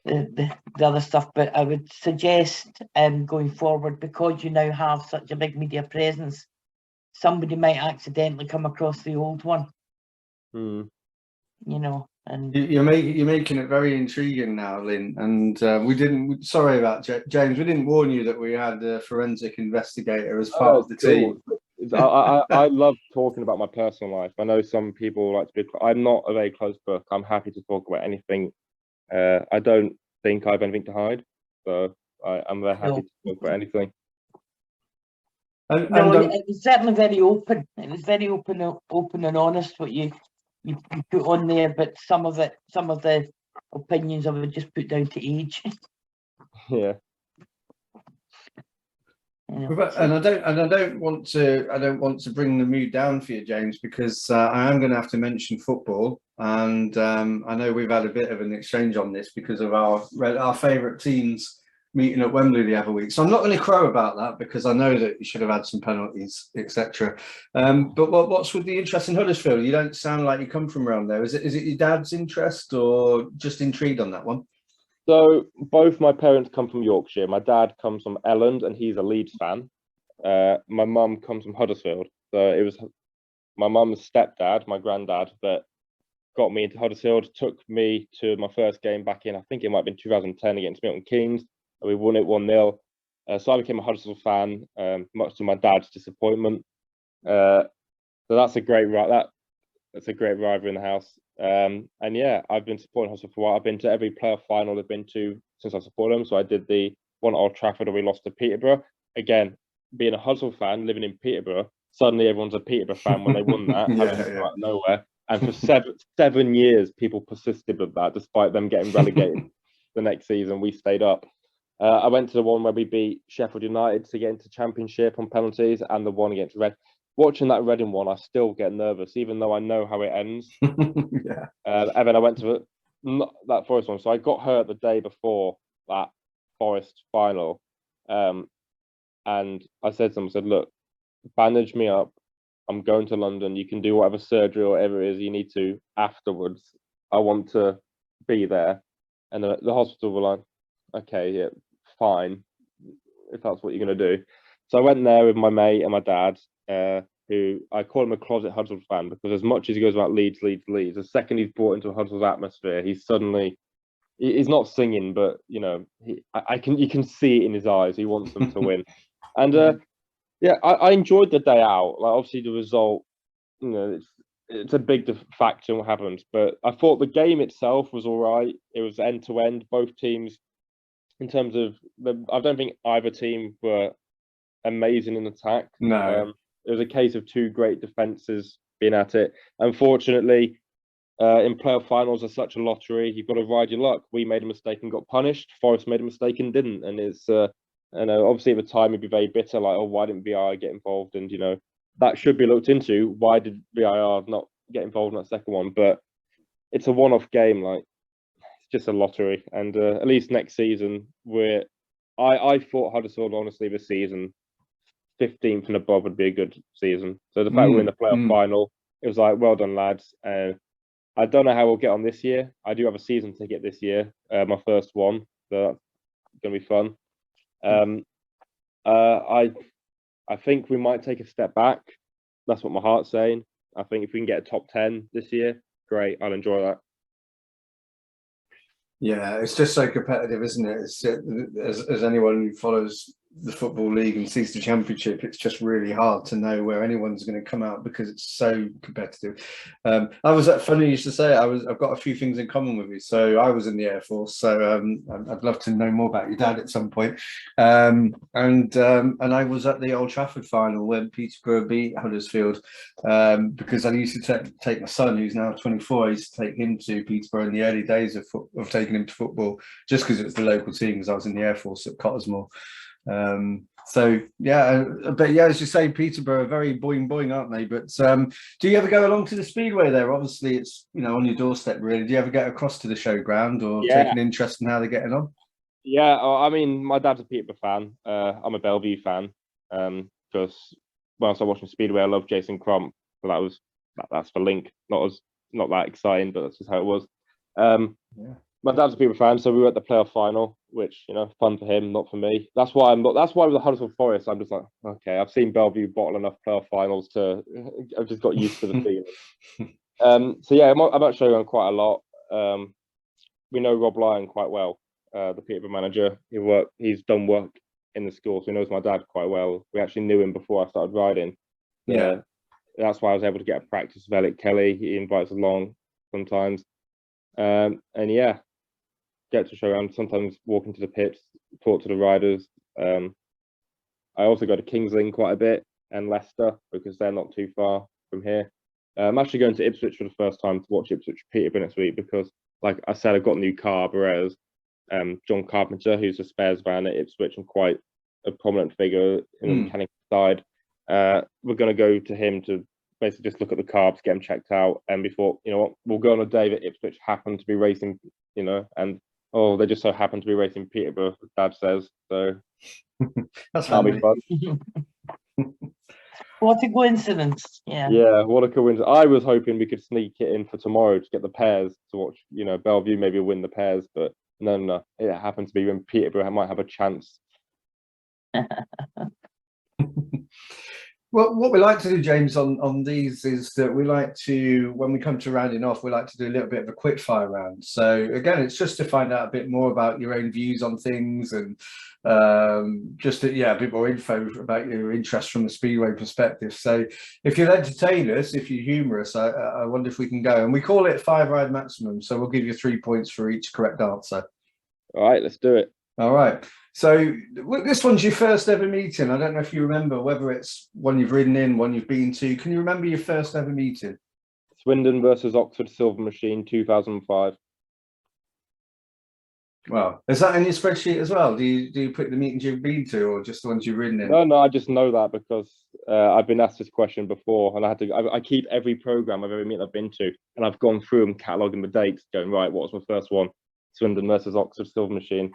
the other stuff, but I would suggest going forward, because you now have such a big media presence, somebody might accidentally come across the old one. You know, and you're making it very intriguing now, Lynn. And we didn't. Sorry about James. We didn't warn you that we had a forensic investigator as part of the team. I love talking about my personal life. I know some people like to be. I'm not a very closed book. I'm happy to talk about anything. I don't think I have anything to hide, so I'm very happy to talk about anything. It was certainly very open. It was very open and honest what you put on there. But some of the opinions I would just put down to age. Yeah. And I don't want to bring the mood down for you, James, because I am going to have to mention football, and I know we've had a bit of an exchange on this because of our favourite teams meeting at Wembley the other week. So I'm not going to crow about that because I know that you should have had some penalties, etc. But what's with the interest in Huddersfield? You don't sound like you come from around there. Is it your dad's interest, or just intrigued on that one? So both my parents come from Yorkshire. My dad comes from Elland, and he's a Leeds fan. My mum comes from Huddersfield. So it was my mum's stepdad, my granddad, that got me into Huddersfield, took me to my first game back in, I think it might have been 2010 against Milton Keynes. And we won it 1-0. So I became a Huddersfield fan, much to my dad's disappointment. So that's a great that's a great rivalry in the house. And yeah, I've been supporting Huddersfield for a while. I've been to every playoff final they've been to since I supported them. So I did the one at Old Trafford where we lost to Peterborough. Again, being a Huddersfield fan, living in Peterborough, suddenly everyone's a Peterborough fan when they won that. Out of nowhere. And for 7 years, people persisted with that, despite them getting relegated the next season. We stayed up. I went to the one where we beat Sheffield United to get into Championship on penalties, and the one against Red. Watching that Reading one, I still get nervous, even though I know how it ends. Yeah. And then I went to that Forest one. So I got hurt the day before that Forest final. And I said to them, look, bandage me up. I'm going to London. You can do whatever surgery or whatever it is you need to afterwards. I want to be there. And the hospital were like, okay, yeah, fine, if that's what you're going to do. So I went there with my mate and my dad, who I call him a closet Huddersfield fan, because as much as he goes about Leeds, the second he's brought into a Huddersfield atmosphere, he's not singing, but you know, you can see it in his eyes. He wants them to win. And yeah, I enjoyed the day out. Like, obviously the result, you know, it's a big factor in what happened, but I thought the game itself was all right. It was end to end. Both teams, in terms of I don't think either team were amazing in attack. No. It was a case of 2 great defenses being at it. Unfortunately, in playoff finals are such a lottery. You've got to ride your luck. We made a mistake and got punished. Forest made a mistake and didn't. And it's, you know, obviously at the time it'd be very bitter, like, oh, why didn't VAR get involved? And, you know, that should be looked into. Why did VAR not get involved in that second one? But it's a one-off game. Like, it's just a lottery. And at least next season, I thought Huddersfield, honestly, this season, 15th and above would be a good season. So the fact we're in the playoff final, it was like, well done, lads. I don't know how we'll get on this year. I do have a season ticket this year, my first one, so that's going to be fun. I think we might take a step back. That's what my heart's saying. I think if we can get a top 10 this year, great. I'll enjoy that. Yeah, it's just so competitive, isn't it? As anyone who follows the football league and sees the championship, it's just really hard to know where anyone's going to come out because it's so competitive. I was funny you should say I've got a few things in common with you. So I was in the Air Force, so I'd love to know more about your dad at some point. And I was at the Old Trafford final when Peterborough beat Huddersfield, because I used to take my son, who's now 24. I used to take him to Peterborough in the early days of taking him to football, just because it was the local team, because I was in the Air Force at Cottesmore. So yeah, but yeah, as you say, Peterborough are very boing boing, aren't they? But do you ever go along to the speedway there? Obviously, it's on your doorstep, really. Do you ever get across to the showground or take an interest in how they're getting on? Yeah, I mean, my dad's a Peterborough fan. I'm a Bellevue fan. Because when I started watching speedway, I love Jason Crump. So that's for Link. Not that exciting, but that's just how it was. Yeah. My dad's a Peterborough fan, so we were at the playoff final, which fun for him, not for me. That's why with the Huddersfield Forest, I'm just like, okay, I've seen Bellevue bottle enough playoff finals I've just got used to the feeling. So yeah, I'm at Showground quite a lot. We know Rob Lyon quite well, the Peterborough manager. He's done work in the school, so he knows my dad quite well. We actually knew him before I started riding. Yeah, that's why I was able to get a practice with Alec Kelly. He invites us along sometimes, and yeah. Get to show around, sometimes walk into the pits, talk to the riders. I also go to Kings Lynn quite a bit and Leicester because they're not too far from here. I'm actually going to Ipswich for the first time to watch Ipswich Peterborough next week because, like I said, I've got a new car, whereas John Carpenter, who's a spares van at Ipswich and quite a prominent figure in the mechanical side, we're going to go to him to basically just look at the carbs, get them checked out, and before, we'll go on a day that Ipswich happen to be racing, and they just so happen to be racing Peterborough, Dad says. So that'll be fun. What a coincidence. Yeah. Yeah, what a coincidence. I was hoping we could sneak it in for tomorrow to get the pairs to watch, Bellevue maybe win the pairs, but no. It happened to be when Peterborough might have a chance. Well, what we like to do, James, on these is that we like to, when we come to rounding off, we like to do a little bit of a quick fire round. So again, it's just to find out a bit more about your own views on things and just a bit more info about your interest from the speedway perspective. So if you'll entertain us, if you're humorous, I wonder if we can go. And we call it 5-ride maximum. So we'll give you 3 points for each correct answer. All right, let's do it. All right. So this one's your first ever meeting. I don't know if you remember whether it's one you've ridden in, one you've been to. Can you remember your first ever meeting? Swindon versus Oxford Silver Machine, 2005. Well, is that in your spreadsheet as well? Do you put the meetings you've been to, or just the ones you've ridden in? No, I just know that because I've been asked this question before, and I keep every program of every meeting I've been to, and I've gone through and cataloguing the dates, going right. What was my first one? Swindon versus Oxford Silver Machine.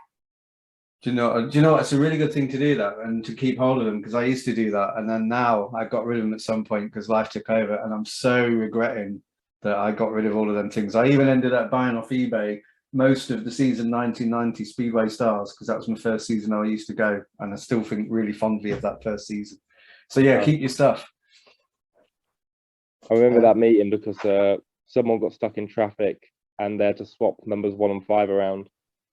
Do you know it's a really good thing to do that and to keep hold of them, because I used to do that, and then now I got rid of them at some point because life took over, and I'm so regretting that I got rid of all of them things. I even ended up buying off eBay most of the season 1990 Speedway Stars because that was my first season I used to go, and I still think really fondly of that first season. So yeah, keep your stuff. I remember that meeting because someone got stuck in traffic and they had to swap numbers 1 and 5 around,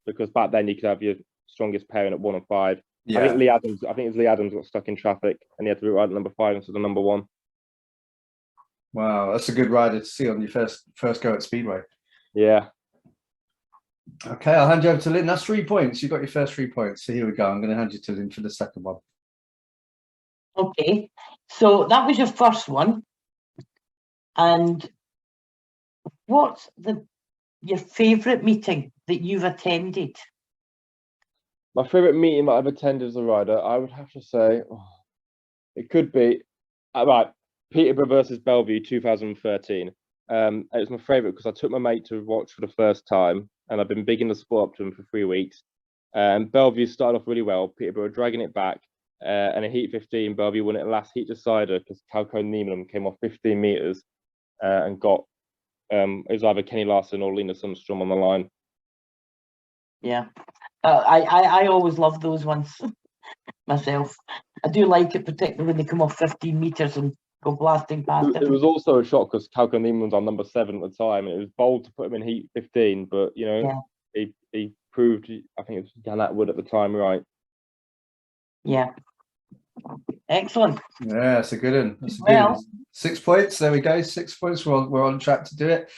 because back then you could have your strongest pairing at 1 and 5. Yeah. I think it was Lee Adams got stuck in traffic and he had to ride at number 5 instead of number 1. Wow, that's a good rider to see on your first go at Speedway. Yeah. Okay, I'll hand you over to Lynn. That's 3 points. You got your first 3 points. So here we go. I'm going to hand you to Lynn for the second one. Okay, so that was your first one. And what's your favourite meeting that you've attended? My favourite meeting that I've attended as a rider, I would have to say, it could be Peterborough versus Bellevue 2013. It was my favourite because I took my mate to watch for the first time, and I've been big in the sport up to him for 3 weeks. Bellevue started off really well. Peterborough dragging it back, and in Heat 15, Bellevue won it last heat decider because Calco Niemann came off 15 metres and got it was either Kenny Larson or Lena Sundstrom on the line. Yeah, I always love those ones myself. I do like it, particularly when they come off 15 metres and go blasting past it. It was also a shock because Calco Niemann was on number 7 at the time, and it was bold to put him in Heat 15, but he proved, I think it was Dan Atwood at the time, right? Yeah. Excellent. Yeah, that's a good one. That's a good Well, one. 6 points. There we go. 6 points. We're on track to do it.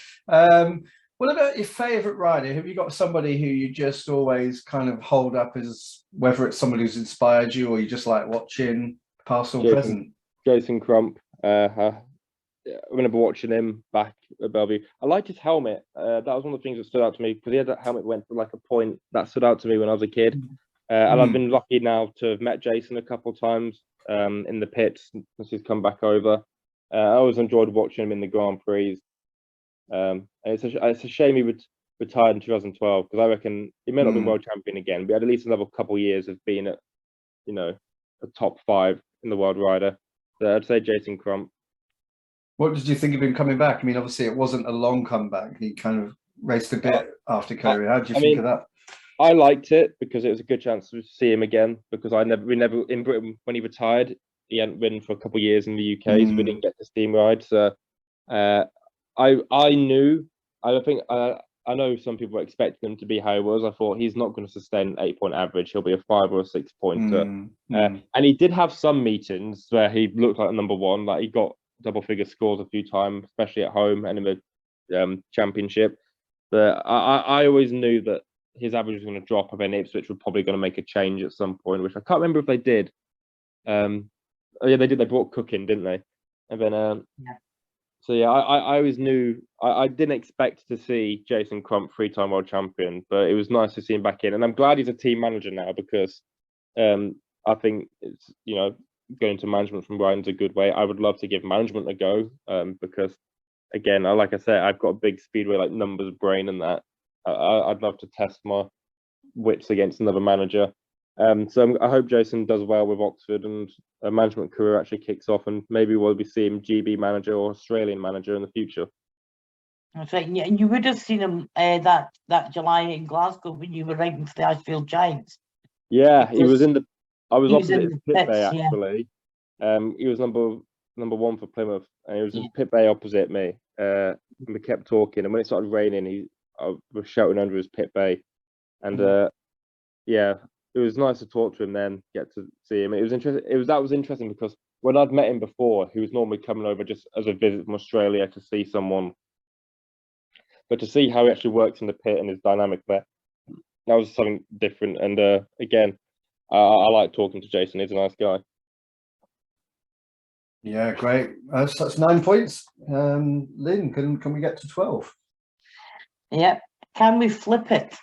What about your favourite rider? Have you got somebody who you just always kind of hold up as, whether it's somebody who's inspired you or you just like watching, past or present? Jason Crump. I remember watching him back at Bellevue. I liked his helmet. That was one of the things that stood out to me, because he had that helmet that went to like a point that stood out to me when I was a kid. And I've been lucky now to have met Jason a couple of times in the pits since he's come back over. I always enjoyed watching him in the Grand Prix. And it's a shame he retired in 2012, because I reckon he may not have been world champion again, but he had at least another couple of years of being at, you know, a top 5 in the world rider. So I'd say Jason Crump. What did you think of him coming back? I mean, obviously it wasn't a long comeback. He kind of raced a bit after COVID. How did you think of that? I liked it because it was a good chance to see him again, because we never in Britain, when he retired, he hadn't ridden for a couple of years in the UK, so we didn't get to see him ride. So I know some people were expecting him to be how he was. I thought he's not going to sustain an 8-point average. He'll be a 5 or a 6 pointer. And he did have some meetings where he looked like number one, like he got double figure scores a few times, especially at home and in the championship. But I always knew that his average was going to drop, and then Ipswich were probably going to make a change at some point, which I can't remember if they did. Oh yeah, they did. They brought Cook in, didn't they? And then so yeah, I always knew. I didn't expect to see Jason Crump 3-time world champion, but it was nice to see him back in, and I'm glad he's a team manager now, because I think it's, you know, going to management from Brighton's a good way. I would love to give management a go, because again, like I said, I've got a big speedway like numbers brain, and that I'd love to test my wits against another manager. So I hope Jason does well with Oxford, and a management career actually kicks off, and maybe we'll be seeing GB manager or Australian manager in the future. That's right. And you would have seen him that July in Glasgow when you were riding for the Ashfield Giants. Yeah, he was in the. I was was opposite in his the pit bay pits, yeah. actually. He was number 1 for Plymouth, and he was in pit bay opposite me. And we kept talking, and when it started raining, I was shouting under his pit bay, and yeah, it was nice to talk to him then, get to see him. It was interesting. That was interesting because when I'd met him before, he was normally coming over just as a visit from Australia to see someone, but to see how he actually works in the pit and his dynamic there, that was something different. And again, I like talking to Jason. He's a nice guy. Yeah, great. That's 9 points. Lynn, can we get to 12? Yeah. Can we flip it?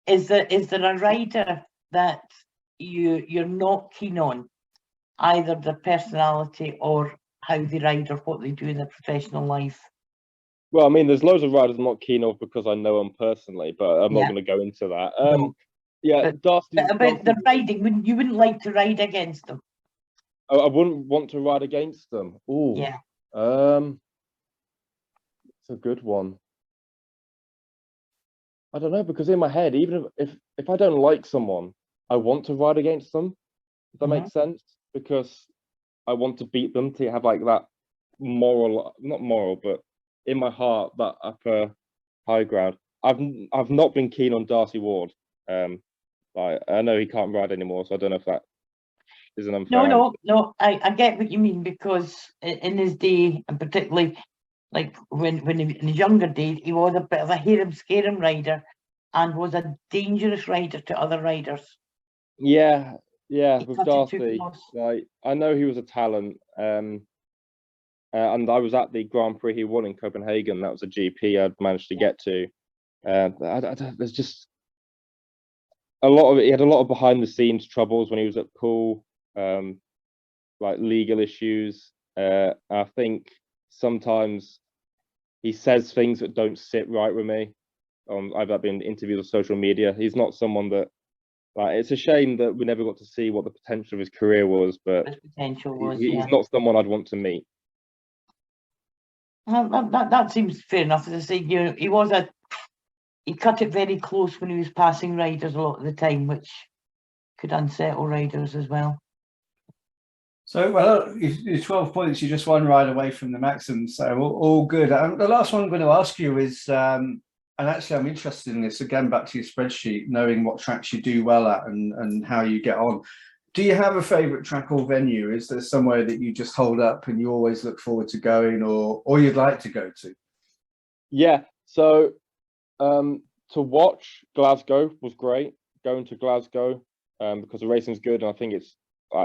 Is there a rider that you're not keen on, either their personality or how they ride or what they do in their professional life? Well, I mean, there's loads of riders I'm not keen on because I know them personally, but I'm not going to go into that. No. Yeah, but about the riding, you wouldn't like to ride against them? I wouldn't want to ride against them. Oh, yeah. It's a good one. I don't know, because in my head, even if I don't like someone, I want to ride against them. If that makes sense, because I want to beat them, to have like that not moral, but in my heart, that upper high ground. I've not been keen on Darcy Ward. Like, I know he can't ride anymore, so I don't know if that is an unfair. No. I get what you mean, because in his day, and particularly like when in his younger days, he was a bit of a harum-scarum rider and was a dangerous rider to other riders. Yeah, with Darcy, like, I know he was a talent, and I was at the Grand Prix he won in Copenhagen. That was a GP I'd managed to get to. There's just a lot of it. He had a lot of behind-the-scenes troubles when he was at Poole, like legal issues. I think sometimes he says things that don't sit right with me. I've been in interviews on social media. He's not someone that, like, it's a shame that we never got to see what the potential of his career was, but he's not someone I'd want to meet. That seems fair enough. As I say, you know, he cut it very close when he was passing riders a lot of the time, which could unsettle riders as well. So, well, you're 12 points. You're just one ride away from the maximum. So all good. The last one I'm going to ask you is, and actually, I'm interested in this again. Back to your spreadsheet, knowing what tracks you do well at and how you get on. Do you have a favourite track or venue? Is there somewhere that you just hold up and you always look forward to going, or you'd like to go to? Yeah. So to watch, Glasgow was great. Going to Glasgow because the racing's good, and I think it's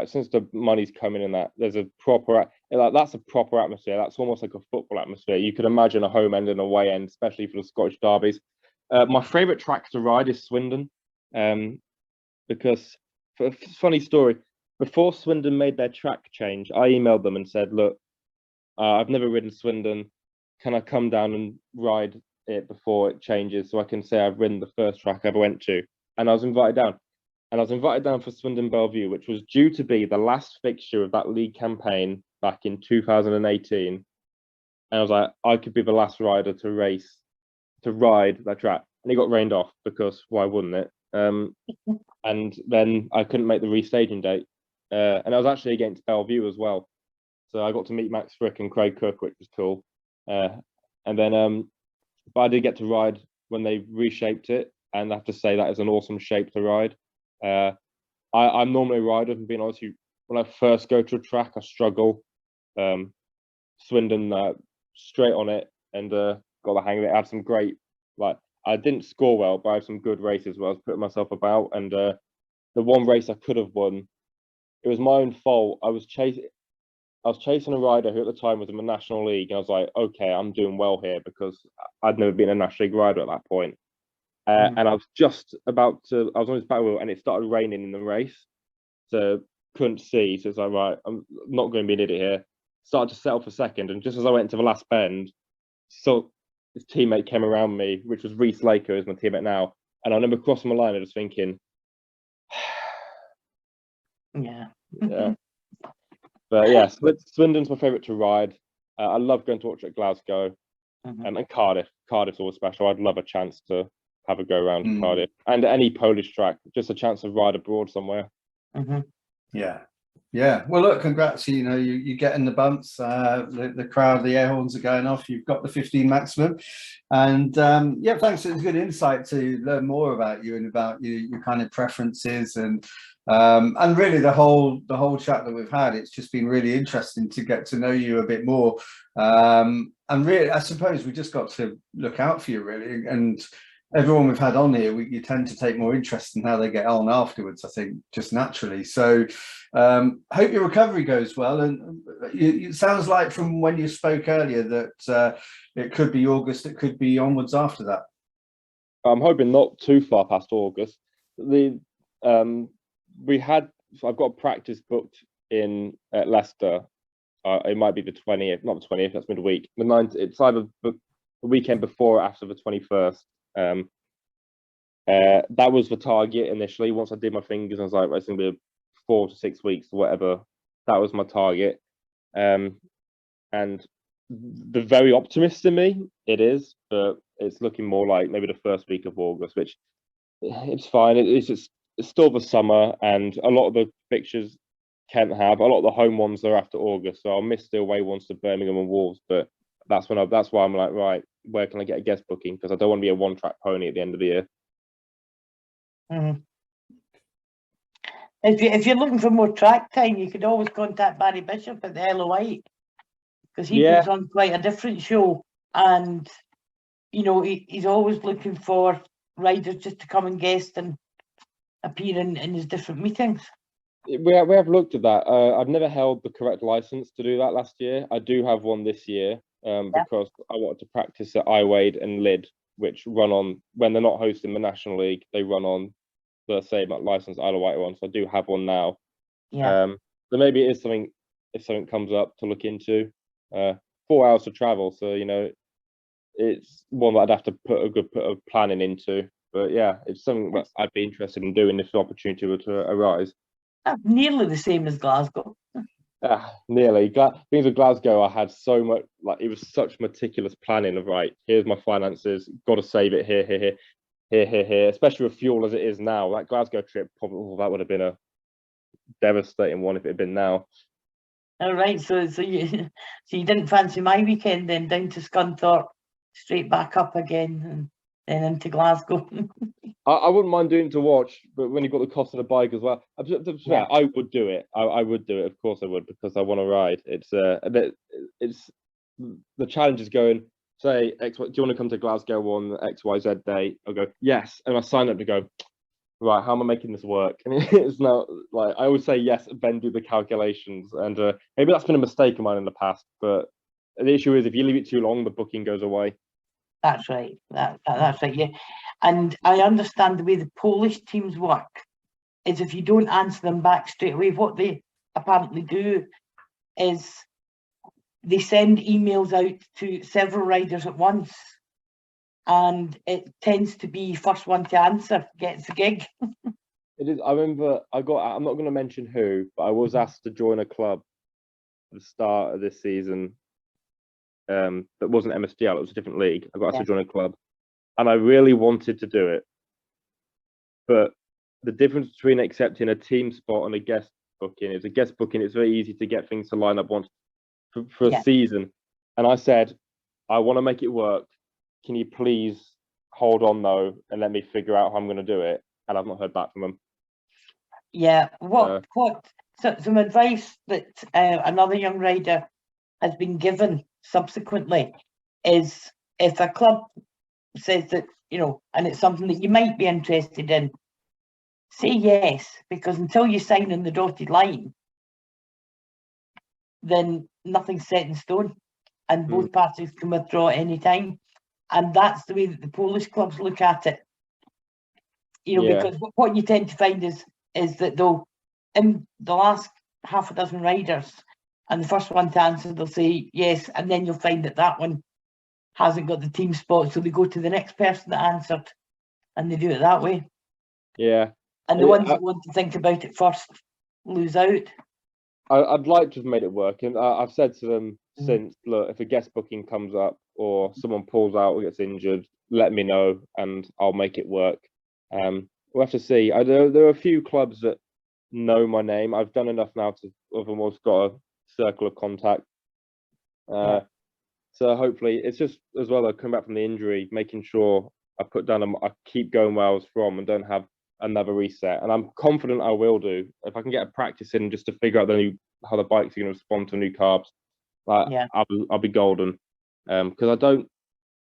since the money's coming in, that there's a proper that's a proper atmosphere. That's almost like a football atmosphere. You could imagine a home end and a away end, especially for the Scottish derbies. My favourite track to ride is Swindon, because funny story. Before Swindon made their track change, I emailed them and said, "Look, I've never ridden Swindon. Can I come down and ride it before it changes, so I can say I've ridden the first track I ever went to?" And I was invited down. And I was invited down for Swindon Bellevue, which was due to be the last fixture of that league campaign back in 2018. And I was like, I could be the last rider to ride that track. And it got rained off, because why wouldn't it? And then I couldn't make the restaging date. And I was actually against Bellevue as well. So I got to meet Max Frick and Craig Cook, which was cool. And then, but I did get to ride when they reshaped it. And I have to say that is an awesome shape to ride. I'm normally a rider, and being honest with you, when I first go to a track, I struggle. Swindon, straight on it, and got the hang of it. I had some great, I didn't score well, but I had some good races where I was putting myself about. And the one race I could have won, it was my own fault. I was chasing a rider who at the time was in the National League, and I was like, okay, I'm doing well here, because I'd never been a National League rider at that point. And I was just about to, I was on his back wheel, and it started raining in the race, so couldn't see. So it's like, right, I'm not going to be an idiot here. Started to settle for second, and just as I went to the last bend, so his teammate came around me, which was Reese Laker, who's my teammate now. And I remember crossing my line and just thinking, Yeah. But yeah, Swindon's my favourite to ride. I love going to watch at Glasgow, and Cardiff. Cardiff's always special. I'd love a chance to have a go around Cardiff, and any Polish track, just a chance to ride abroad somewhere. Yeah. Well, look, congrats. You getting the bumps. The crowd, the air horns are going off. You've got the 15 maximum, and yeah, thanks. It's good insight to learn more about you and about your kind of preferences, and really the whole chat that we've had. It's just been really interesting to get to know you a bit more, and really, I suppose we just got to look out for you, really, and everyone we've had on here, you tend to take more interest in how they get on afterwards, I think, just naturally. So hope your recovery goes well. And it sounds like from when you spoke earlier that it could be August, it could be onwards after that. I'm hoping not too far past August. I've got practice booked in at Leicester. It might be the 20th, not the 20th, that's midweek. The 9th, it's either the weekend before or after the 21st. That was the target initially. Once I did my fingers, I was like, it's going to be 4 to 6 weeks or whatever. That was my target. And the very optimist in me, it is, but it's looking more like maybe the first week of August, which it's fine. It's still the summer, and a lot of the fixtures Kent have, a lot of the home ones are after August, so I'll miss the away ones to Birmingham and Wolves, but that's why I'm like, right, where can I get a guest booking? Because I don't want to be a one-track pony at the end of the year. If you're looking for more track time, you could always contact Barry Bishop at the LOI, because he puts on quite a different show, and he's always looking for riders just to come and guest and appear in his different meetings. We have looked at that. I've never held the correct license to do that last year. I do have one this year, because I wanted to practice at iWade and Lyd, which run on, when they're not hosting the National League, they run on the same license Isle of Wight one. So I do have one now. So maybe it is something, if something comes up, to look into. 4 hours to travel, so it's one that I'd have to put a planning into. But yeah, it's something that I'd be interested in doing if the opportunity were to arise. Nearly the same as Glasgow. Nearly. Things with Glasgow, I had so much, it was such meticulous planning of, right, here's my finances, got to save it here, especially with fuel as it is now. That Glasgow trip, probably that would have been a devastating one if it had been now. All right, so you didn't fancy my weekend then, down to Scunthorpe, straight back up again, and then into Glasgow. I wouldn't mind doing it to watch, but when you've got the cost of the bike as well, Yeah. I would do it. I would do it. Of course I would, because I want to ride. It's the challenge is going, say, do you want to come to Glasgow on XYZ day? I'll go, yes. And I sign up to go, right, how am I making this work? And it's not like, I always say yes, then do the calculations. And maybe that's been a mistake of mine in the past, but the issue is if you leave it too long, the booking goes away. That's right. That's right. Yeah, and I understand the way the Polish teams work is if you don't answer them back straight away, what they apparently do is they send emails out to several riders at once, and it tends to be first one to answer gets the gig. It is. I remember I'm not going to mention who, but I was asked to join a club at the start of this season. That wasn't MSDL, it was a different league. I got asked to join a club, and I really wanted to do it. But the difference between accepting a team spot and a guest booking is a guest booking, it's very easy to get things to line up once for a season. And I said, I want to make it work. Can you please hold on though and let me figure out how I'm going to do it? And I've not heard back from them. Yeah, some advice that another young rider has been given subsequently is if a club says that, you know, and it's something that you might be interested in, say yes, because until you sign on the dotted line, then nothing's set in stone, and both parties can withdraw at any time. And that's the way that the Polish clubs look at it. You know, because what you tend to find is that they'll, in the last half a dozen riders, and the first one to answer, they'll say yes, and then you'll find that that one hasn't got the team spot, so they go to the next person that answered, and they do it that way. Yeah. And the ones that want to think about it first lose out. I'd like to have made it work, and I've said to them since, look, if a guest booking comes up or someone pulls out or gets injured, let me know and I'll make it work. We'll have to see. There are a few clubs that know my name. I've done enough now to have almost got a circle of contact. So hopefully, it's just as well, I come back from the injury, making sure I put down, I keep going where I was from and don't have another reset. And I'm confident I will do. If I can get a practice in just to figure out how the bike's going to respond to new carbs, I'll be golden. Because I don't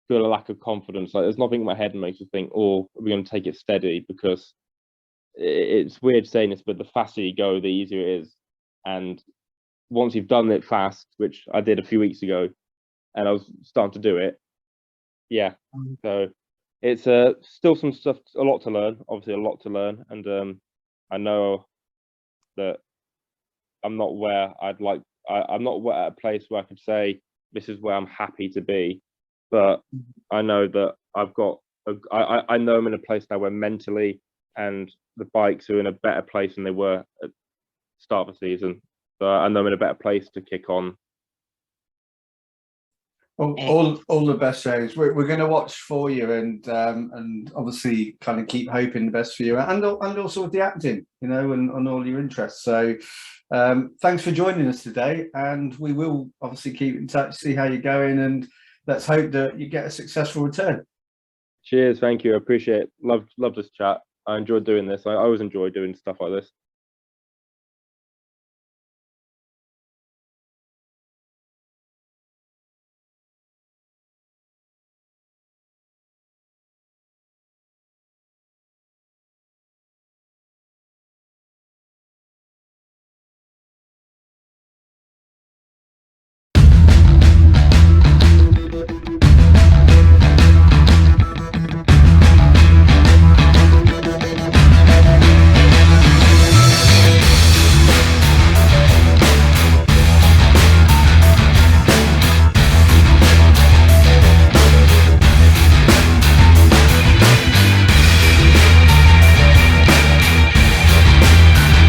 feel a lack of confidence. Like, there's nothing in my head that makes me think, oh, we're going to take it steady, because it's weird saying this, but the faster you go, the easier it is. And once you've done it fast, which I did a few weeks ago, and I was starting to do it, so it's still some stuff, a lot to learn, obviously a lot to learn, and I know that I'm not where I'd like. I'm not at a place where I could say this is where I'm happy to be, but I know that I've got. I know I'm in a place now where mentally and the bikes are in a better place than they were at the start of the season. So I know I'm in a better place to kick on. Well, all the best, James. We're going to watch for you, and obviously kind of keep hoping the best for you, and also with the acting, you know, and on all your interests. So thanks for joining us today, and we will obviously keep in touch, see how you're going, and let's hope that you get a successful return. Cheers, thank you. I appreciate it. Love this chat. I enjoyed doing this. I always enjoy doing stuff like this.